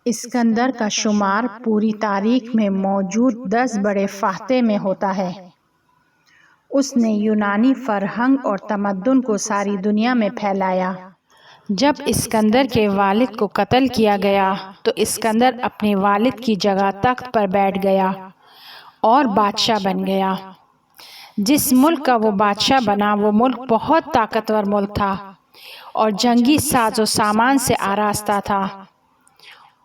اسکندر کا شمار پوری تاریخ میں موجود 10 بڑے فاتح میں ہوتا ہے۔ اس نے یونانی فرہنگ اور تمدن کو ساری دنیا میں پھیلایا۔ جب اسکندر کے والد کو قتل کیا گیا تو اسکندر اپنے والد کی جگہ تخت پر بیٹھ گیا اور بادشاہ بن گیا۔ جس ملک کا وہ بادشاہ بنا وہ ملک بہت طاقتور ملک تھا اور جنگی ساز و سامان سے آراستہ تھا۔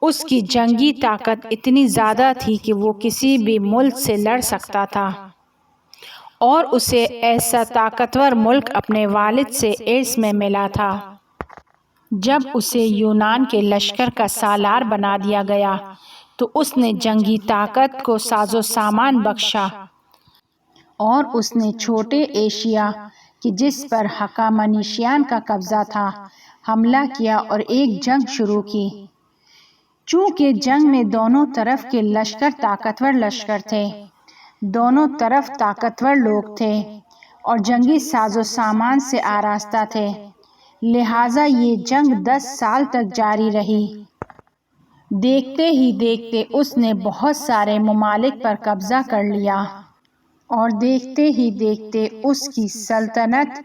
اس کی جنگی طاقت اتنی زیادہ تھی کہ وہ کسی بھی ملک سے لڑ سکتا تھا، اور اسے ایسا طاقتور ملک اپنے والد سے ارث میں ملا تھا۔ جب اسے یونان کے لشکر کا سالار بنا دیا گیا تو اس نے جنگی طاقت کو ساز و سامان بخشا، اور اس نے چھوٹے ایشیا کی جس پر ہخامنشیان کا قبضہ تھا حملہ کیا اور ایک جنگ شروع کی۔ چونکہ جنگ میں دونوں طرف کے لشکر طاقتور لشکر تھے، دونوں طرف طاقتور لوگ تھے اور جنگی ساز و سامان سے آراستہ تھے، لہٰذا یہ جنگ 10 سال تک جاری رہی۔ دیکھتے ہی دیکھتے اس نے بہت سارے ممالک پر قبضہ کر لیا، اور دیکھتے ہی دیکھتے اس کی سلطنت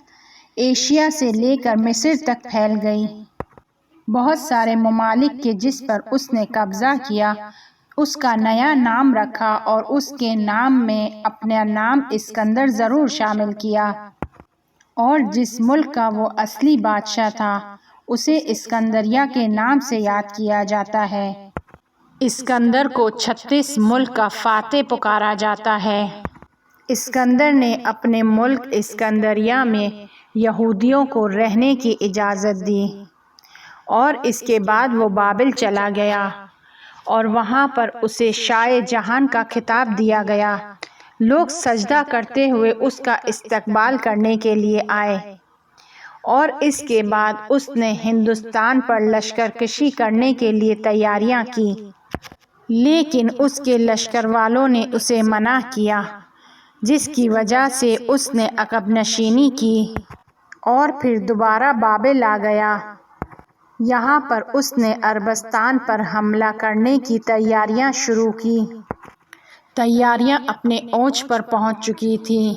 ایشیا سے لے کر مصر تک پھیل گئی۔ بہت سارے ممالک کے جس پر اس نے قبضہ کیا اس کا نیا نام رکھا اور اس کے نام میں اپنا نام اسکندر ضرور شامل کیا، اور جس ملک کا وہ اصلی بادشاہ تھا اسے اسکندریہ کے نام سے یاد کیا جاتا ہے۔ اسکندر کو 36 ملک کا فاتح پکارا جاتا ہے۔ اسکندر نے اپنے ملک اسکندریہ میں یہودیوں کو رہنے کی اجازت دی، اور اس کے بعد وہ بابل چلا گیا اور وہاں پر اسے شاہ جہان کا خطاب دیا گیا۔ لوگ سجدہ کرتے ہوئے اس کا استقبال کرنے کے لیے آئے، اور اس کے بعد اس نے ہندوستان پر لشکر کشی کرنے کے لیے تیاریاں کی، لیکن اس کے لشکر والوں نے اسے منع کیا، جس کی وجہ سے اس نے عقب نشینی کی اور پھر دوبارہ بابل آ گیا۔ یہاں پر اس نے عربستان پر حملہ کرنے کی تیاریاں شروع کی۔ تیاریاں اپنے اوج پر پہنچ چکی تھیں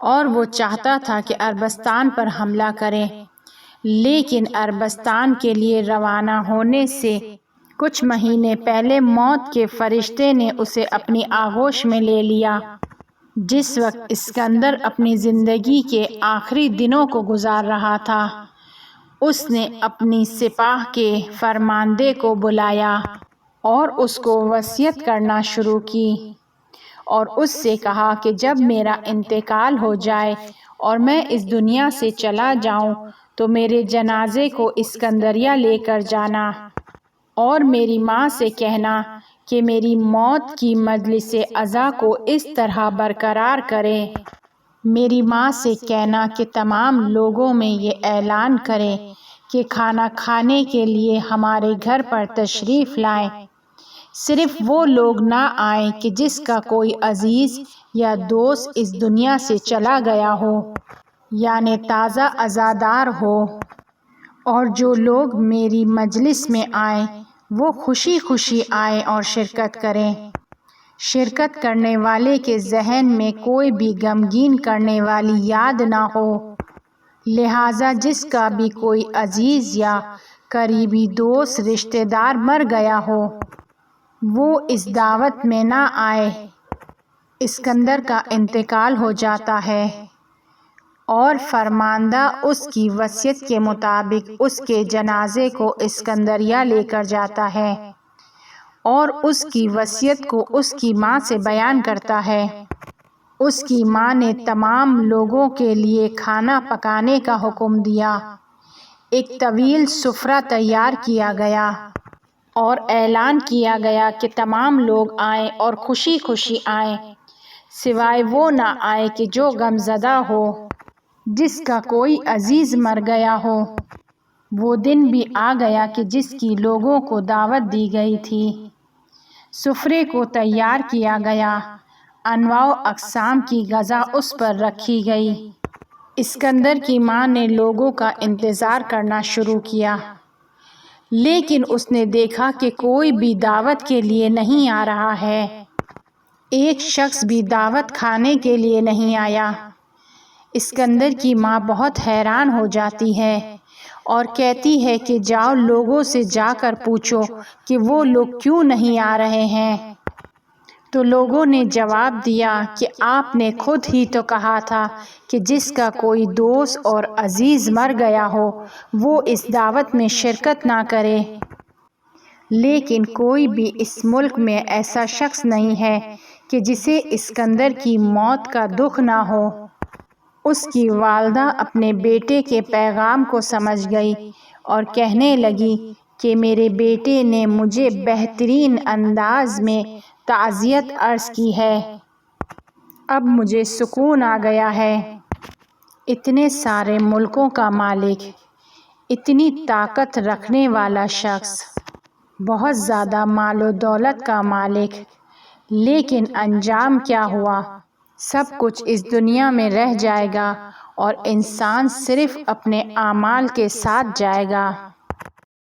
اور وہ چاہتا تھا کہ عربستان پر حملہ کرے، لیکن عربستان کے لیے روانہ ہونے سے کچھ مہینے پہلے موت کے فرشتے نے اسے اپنی آغوش میں لے لیا۔ جس وقت اسکندر اپنی زندگی کے آخری دنوں کو گزار رہا تھا، اس نے اپنی سپاہ کے فرماندے کو بلایا اور اس کو وصیت کرنا شروع کی، اور اس سے کہا کہ جب میرا انتقال ہو جائے اور میں اس دنیا سے چلا جاؤں تو میرے جنازے کو اسکندریہ لے کر جانا، اور میری ماں سے کہنا کہ میری موت کی مجلس عزا کو اس طرح برقرار کرے۔ میری ماں سے کہنا کہ تمام لوگوں میں یہ اعلان کریں کہ کھانا کھانے کے لیے ہمارے گھر پر تشریف لائیں، صرف وہ لوگ نہ آئیں کہ جس کا کوئی عزیز یا دوست اس دنیا سے چلا گیا ہو، یعنی تازہ عزادار ہو، اور جو لوگ میری مجلس میں آئیں وہ خوشی خوشی آئیں اور شرکت کریں۔ شرکت کرنے والے کے ذہن میں کوئی بھی غمگین کرنے والی یاد نہ ہو، لہٰذا جس کا بھی کوئی عزیز یا قریبی دوست رشتہ دار مر گیا ہو وہ اس دعوت میں نہ آئے۔ اسکندر کا انتقال ہو جاتا ہے اور فرماندہ اس کی وصیت کے مطابق اس کے جنازے کو اسکندریہ لے کر جاتا ہے، اور اس کی وصیت کو اس کی ماں سے بیان کرتا ہے۔ اس کی ماں نے تمام لوگوں کے لیے کھانا پکانے کا حکم دیا۔ ایک طویل سفرہ تیار کیا گیا اور اعلان کیا گیا کہ تمام لوگ آئیں اور خوشی خوشی آئیں، سوائے وہ نہ آئے کہ جو غمزدہ ہو، جس کا کوئی عزیز مر گیا ہو۔ وہ دن بھی آ گیا کہ جس کی لوگوں کو دعوت دی گئی تھی۔ سفرے کو تیار کیا گیا، انواع و اقسام کی غذا اس پر رکھی گئی۔ اسکندر کی ماں نے لوگوں کا انتظار کرنا شروع کیا، لیکن اس نے دیکھا کہ کوئی بھی دعوت کے لیے نہیں آ رہا ہے۔ ایک شخص بھی دعوت کھانے کے لیے نہیں آیا۔ اسکندر کی ماں بہت حیران ہو جاتی ہے اور کہتی ہے کہ جاؤ لوگوں سے جا کر پوچھو کہ وہ لوگ کیوں نہیں آ رہے ہیں۔ تو لوگوں نے جواب دیا کہ آپ نے خود ہی تو کہا تھا کہ جس کا کوئی دوست اور عزیز مر گیا ہو وہ اس دعوت میں شرکت نہ کرے۔ لیکن کوئی بھی اس ملک میں ایسا شخص نہیں ہے کہ جسے اسکندر کی موت کا دکھ نہ ہو۔ اس کی والدہ اپنے بیٹے کے پیغام کو سمجھ گئی اور کہنے لگی کہ میرے بیٹے نے مجھے بہترین انداز میں تعزیت عرض کی ہے۔ اب مجھے سکون آ گیا ہے۔ اتنے سارے ملکوں کا مالک، اتنی طاقت رکھنے والا شخص، بہت زیادہ مال و دولت کا مالک، لیکن انجام کیا ہوا؟ سب کچھ اس دنیا میں رہ جائے گا اور انسان صرف اپنے اعمال کے ساتھ جائے گا۔